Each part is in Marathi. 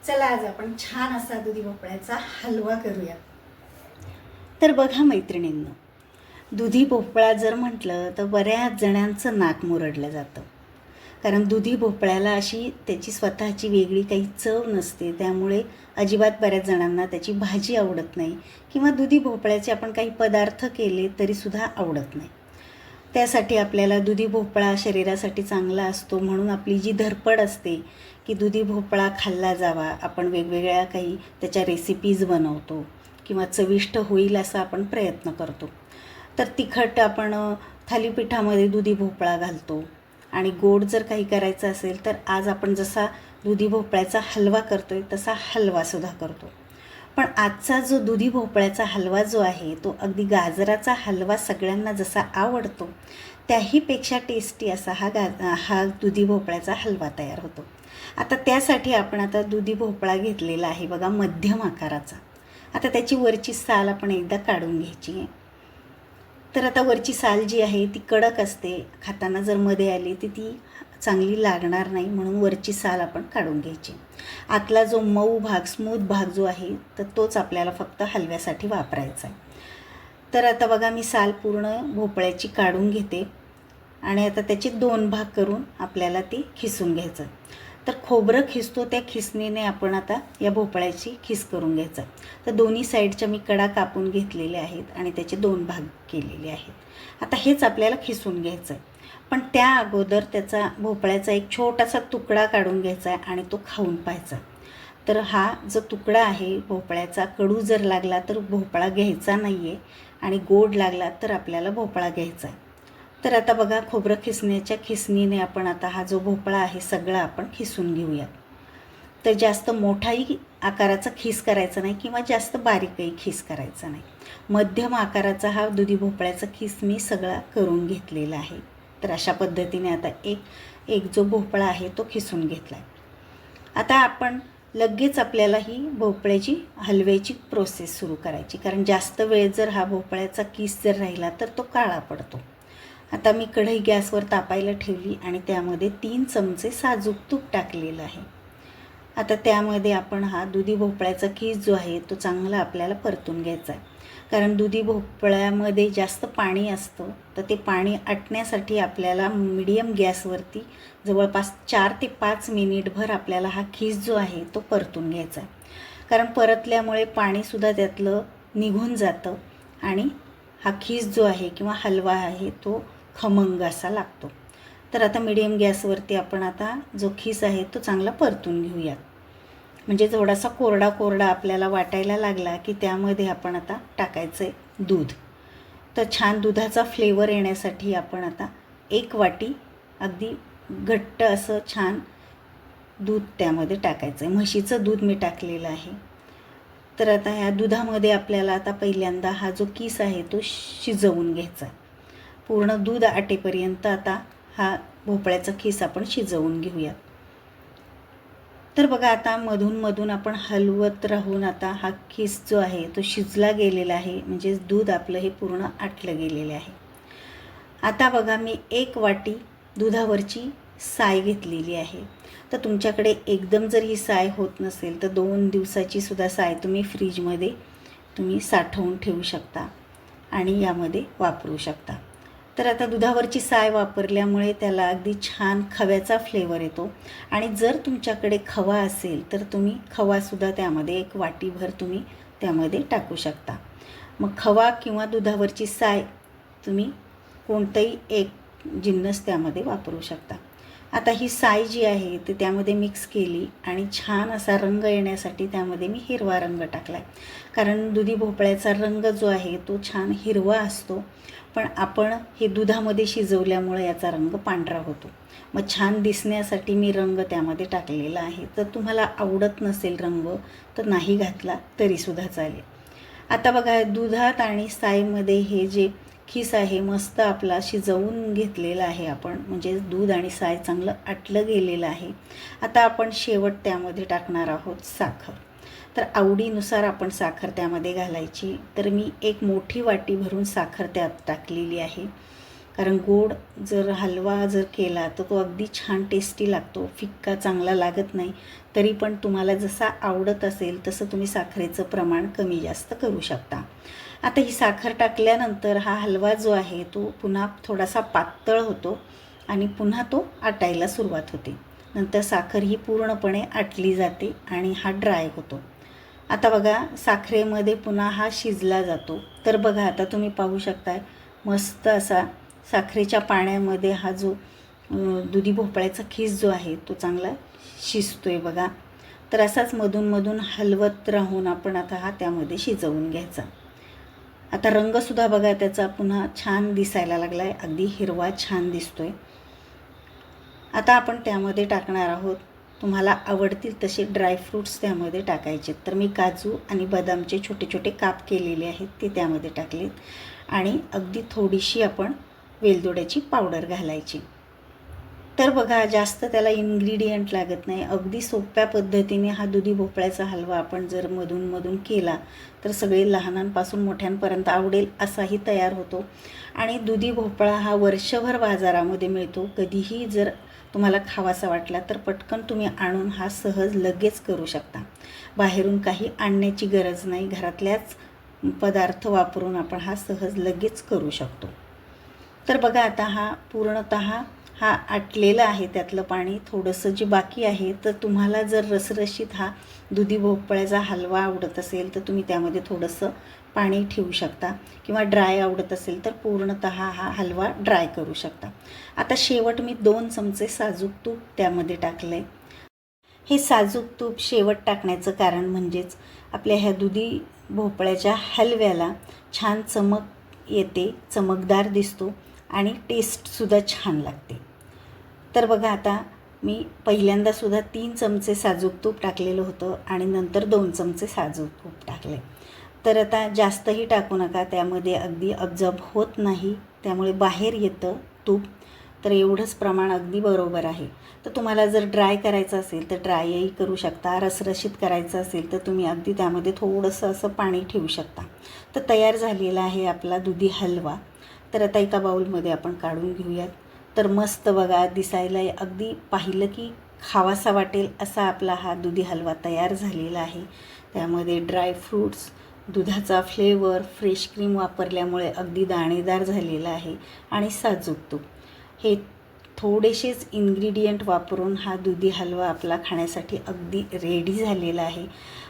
चला आज आपण छान असा दुधी भोपळ्याचा हलवा करूया। तर बघा मैत्रिणींनो, दुधी भोपळा जर म्हटलं तर बऱ्याच जणांचं नाक मुरडलं जातं, कारण दुधी भोपळ्याला अशी त्याची स्वतःची वेगळी काही चव नसते। त्यामुळे अजिबात बऱ्याच जणांना त्याची भाजी आवडत नाही किंवा दुधी भोपळ्याचे आपण काही पदार्थ केले तरीसुद्धा आवडत नाही। त्यासाठी आपल्याला दुधी भोपळा शरीरासाठी चांगला असतो, म्हणून आपली जी धडपड असते की दुधी भोपळा खाल्ला जावा, आपण वेगवेगळ्या काही त्याच्या रेसिपीज बनवतो किंवा चविष्ट होईल असा आपण प्रयत्न करतो। तर तिखट आपण थालीपीठामध्ये दुधी भोपळा घालतो आणि गोड जर काही करायचं असेल तर आज आपण जसा दुधी भोपळ्याचा हलवा करतोय तसा हलवासुद्धा करतो। पण आजचा जो दुधी भोपळ्याचा हलवा जो आहे तो अगदी गाजराचा हलवा सगळ्यांना जसा आवडतो त्याहीपेक्षा टेस्टी असा हा दुधी भोपळ्याचा हलवा तयार होतो। आता त्यासाठी आपण दुधी भोपळा घेतलेला आहे बघा, मध्यम आकाराचा। आता त्याची वरची साल आपण एकदा काढून घ्यायची आहे। तर आता वरची साल जी आहे ती कडक असते, खाताना जर मध्ये आली तर ती चांगली लागणार नाही, म्हणून वरची साल आपण काढून घ्यायची। आतला जो मऊ भाग, स्मूथ भाग जो आहे तर तोच आपल्याला फक्त हलव्यासाठी वापरायचा आहे। तर आता बघा मी साल पूर्ण भोपळ्याची काढून घेते आणि आता त्याचे दोन भाग करून आपल्याला ते खिसून घ्यायचं। तर खोबरं खिसतो त्या खिसणीने आपण आता या भोपळ्याची खिस करून घ्यायचं। तर दोन्ही साईडच्या मी कडा कापून घेतलेल्या आहेत आणि त्याचे दोन भाग केलेले आहेत। आता हेच आपल्याला खिसून घ्यायचं आहे, पण त्या अगोदर त्याचा भोपळ्याचा एक छोटासा तुकडा काढून घ्यायचा आहे आणि तो खाऊन पाहायचा। तर हा जो तुकडा आहे भोपळ्याचा, कडू जर लागला तर भोपळा घ्यायचा नाही आहे आणि गोड लागला तर आपल्याला भोपळा घ्यायचा आहे। तर आता बघा, खोबरं खिसण्याच्या खिसणीने आपण आता हा जो भोपळा आहे सगळा आपण खिसून घेऊयात। तर जास्त मोठाही आकाराचा खिस करायचा नाही किंवा जास्त बारीकही खिस करायचा नाही, मध्यम आकाराचा हा दुधी भोपळ्याचा खिस मी सगळा करून घेतलेला आहे। तर अशा पद्धतीने आता एक जो भोपळा आहे तो खिसून घेतला आहे। आता आपण लगेच आपल्याला ही भोपळ्याची हलव्याची प्रोसेस सुरू करायची, कारण जास्त वेळ जर हा भोपळ्याचा किस जर राहिला तर तो काळा पडतो। आता मी कढई गॅसवर तापायला ठेवली आणि त्यामध्ये 3 चमचे साजूक तूप टाकलेलं आहे। आता त्यामध्ये आपण हा दुधी भोपळ्याचा किस जो आहे तो चांगला आपल्याला परतून घ्यायचा आहे, कारण दुधी भोपळ्यामध्ये जास्त पाणी असतं। तर ते पाणी आटण्यासाठी आपल्याला मीडियम गॅसवरती जवळपास 4 ते 5 मिनिटभर आपल्याला हा खिस जो आहे तो परतून घ्यायचा आहे, कारण परतल्यामुळे पाणीसुद्धा त्यातलं निघून जातं आणि हा खिस जो आहे किंवा हलवा आहे तो खमंग असा लागतो। तर आता मीडियम गॅसवरती आपण आता जो खिस आहे तो चांगला परतून घेऊयात, म्हणजे थोडासा कोरडा कोरडा आपल्याला वाटायला लागला की त्यामध्ये आपण आता टाकायचं आहे दूध। तर छान दुधाचा फ्लेवर येण्यासाठी आपण आता 1 वाटी अगदी घट्ट असं छान दूध त्यामध्ये टाकायचं आहे। म्हशीचं दूध मी टाकलेलं आहे। तर आता ह्या दुधामध्ये आपल्याला आता पहिल्यांदा हा जो किस आहे तो शिजवून घ्यायचा, पूर्ण दूध आटेपर्यंत आता हा भोपळ्याचा खिस आपण शिजवून घेऊया। तर बघा, आता मधून मधून आपण हलवत राहून आता हा खिस जो आहे तो शिजला गेलेला आहे, म्हणजे दूध आपलं हे पूर्ण आटलं गेलेलं आहे। आता बघा, मी 1 वाटी दुधावरची साय घेतलेली आहे। तर तुमच्याकडे एकदम जर ही साय होत नसेल तर 2 दिवसाची सुद्धा साय तुम्ही फ्रीजमध्ये साठवून ठेवू शकता आणि यामध्ये वापरू शकता। तर आता दुधावरची साय वापरल्यामुळे त्याला अगदी छान खव्याचा फ्लेवर येतो आणि जर तुमच्याकडे खवा असेल तर तुम्ही खवासुद्धा त्यामध्ये 1 वाटीभर तुम्ही त्यामध्ये टाकू शकता। मग खवा किंवा दुधावरची साय तुम्ही कोणताही एक जिन्नस त्यामध्ये वापरू शकता। आता ही साय जी आहे ती त्यामध्ये मिक्स केली आणि छान असा रंग येण्यासाठी त्यामध्ये मी हिरवा रंग टाकला आहे, कारण दुधी भोपळ्याचा रंग जो आहे तो छान हिरवा असतो, पण आपण हे दुधामध्ये शिजवल्यामुळे याचा रंग पांढरा होतो। मग छान दिसण्यासाठी मी रंग त्यामध्ये टाकलेला आहे। तर तुम्हाला आवडत नसेल रंग तर नाही घातला तरीसुद्धा चालेल। आता बघा, दुधात आणि सायमध्ये हे जे खिस आहे मस्त आपला शिजवून घेतलेला आहे आपण, म्हणजे दूध आणि साय चांगलं आटलं गेलेलं आहे। आता आपण शेवट त्यामध्ये टाकणार आहोत साखर। तर आवडीनुसार आपण साखर त्यामध्ये घालायची। तर मी 1 मोठी वाटी भरून साखर त्यात टाकलेली आहे, कारण गोड जर हलवा जर केला तर तो अगदी छान टेस्टी लागतो, फिक्का चांगला लागत नाही. तरी पण तुम्हाला जसा आवडत असेल तसं तुम्ही साखरेचं प्रमाण कमी जास्त करू शकता. आता ही साखर टाकल्यानंतर हा हलवा जो आहे तो पुन्हा थोडासा पातळ होतो आणि पुन्हा तो आटायला सुरुवात होते. नंतर साखर ही पूर्णपणे आटली जाते आणि हा ड्राय होतो. आता बघा साखरेमध्ये पुन्हा हा शिजला जातो. तर बघा आता तुम्ही पाहू शकताय मस्त असा साखरेच्या पाण्यामध्ये हा जो दुधी भोपळ्याचा खीस जो आहे तो चांगला शिजतोय बघा. तर असाच मधून हलवत राहून आपण आता हा त्यामध्ये शिजवून घ्यायचा. आता रंगसुद्धा बघा त्याचा पुन्हा छान दिसायला लागला आहे, अगदी हिरवा छान दिसतोय. आता आपण त्यामध्ये टाकणार आहोत तुम्हाला आवडतील तसे ड्रायफ्रूट्स त्यामध्ये टाकायचे. तर मी काजू आणि बदामचे छोटे छोटे काप केलेले आहेत ते त्यामध्ये टाकलेत आणि अगदी थोडीशी आपण वेलदोड्याची पावडर घालायची. तर बघा जास्त त्याला इन्ग्रेडियंट लागत नाही, अगदी सोप्या पद्धतीने हा दुधी भोपळ्याचा हलवा आपण जर मधून केला तर सगळे लहानांपासून मोठ्यांपर्यंत आवडेल असाही तयार होतो. आणि दुधी भोपळा हा वर्षभर बाजारामध्ये मिळतो. कधीही जर तुम्हाला खावासा वाटला तर पटकन तुम्ही आणून हा सहज लगेच करू शकता. बाहेरून काही आणण्याची गरज नाही, घरातल्याच पदार्थ वापरून आपण हा सहज लगेच करू शकतो. तर बघा आता हा पूर्णतः हा आटलेला आहे, त्यातलं पाणी थोडंसं जे बाकी आहे. तर तुम्हाला जर रसरशीत हा दुधी भोपळ्याचा हलवा आवडत असेल तर तुम्ही त्यामध्ये थोडंसं पाणी ठेवू शकता किंवा ड्राय आवडत असेल तर पूर्णतः हा हलवा ड्राय करू शकता. आता शेवट मी 2 चमचे साजूक तूप त्यामध्ये टाकलं आहे. हे साजूक तूप शेवट टाकण्याचं कारण म्हणजेच आपल्या ह्या दुधी भोपळ्याच्या हलव्याला छान चमक येते, चमकदार दिसतो आणि टेस्टसुद्धा छान लागते. तर बघा आता मी पहिल्यांदासुद्धा 3 चमचे साजूक तूप टाकलेलं होतं आणि नंतर 2 चमचे साजूक तूप टाकले. तर आता जास्तही टाकू नका, त्यामध्ये अगदी अब्जॉर्ब होत नाही, त्यामुळे बाहेर येतं तूप. तर एवढंच प्रमाण अगदी बरोबर आहे. तर तुम्हाला जर ड्राय करायचं असेल तर ड्रायही करू शकता, रसरशीत करायचं असेल तर तुम्ही अगदी त्यामध्ये थोडंसं असं पाणी ठेवू शकता. तर तयार झालेला आहे आपला दुधी हलवा. तर आता एका बाउलमध्ये आपण काढून घेऊयात. तर मस्त बघा दिसायला अगदी पाहिलं की खावासा वाटेल असा आपला हा दुधी हलवा तयार झालेला आहे. त्यामध्ये ड्रायफ्रूट्स, दुधाचा फ्लेवर, फ्रेश क्रीम वापरल्यामुळे अगदी दाणेदार झालेला आहे आणि साजूक तूप, हे थोडेसेच इन्ग्रेडियंट वापरून हा दुधी हलवा आपला खाण्यासाठी अगदी रेडी झालेला आहे.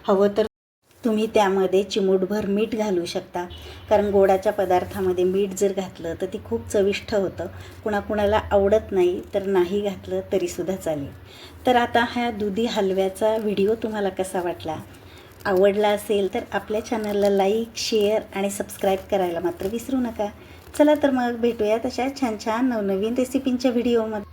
हवं तर तुम्ही त्यामध्ये चिमूटभर मीठ घालू शकता, कारण गोडाच्या पदार्थामध्ये मीठ जर घातलं तर ती खूप चविष्ट होतं. कुणाकुणाला आवडत नाही तर नाही घातलं तरीसुद्धा चालेल. तर आता हा दुधी हलव्याचा व्हिडिओ तुम्हाला कसा वाटला? आवडला असेल तर आपल्या चॅनलला लाईक, शेअर आणि सबस्क्राईब करायला मात्र विसरू नका. चला तर मग भेटूया तशा छान छान नवनवीन रेसिपींच्या व्हिडिओमध्ये.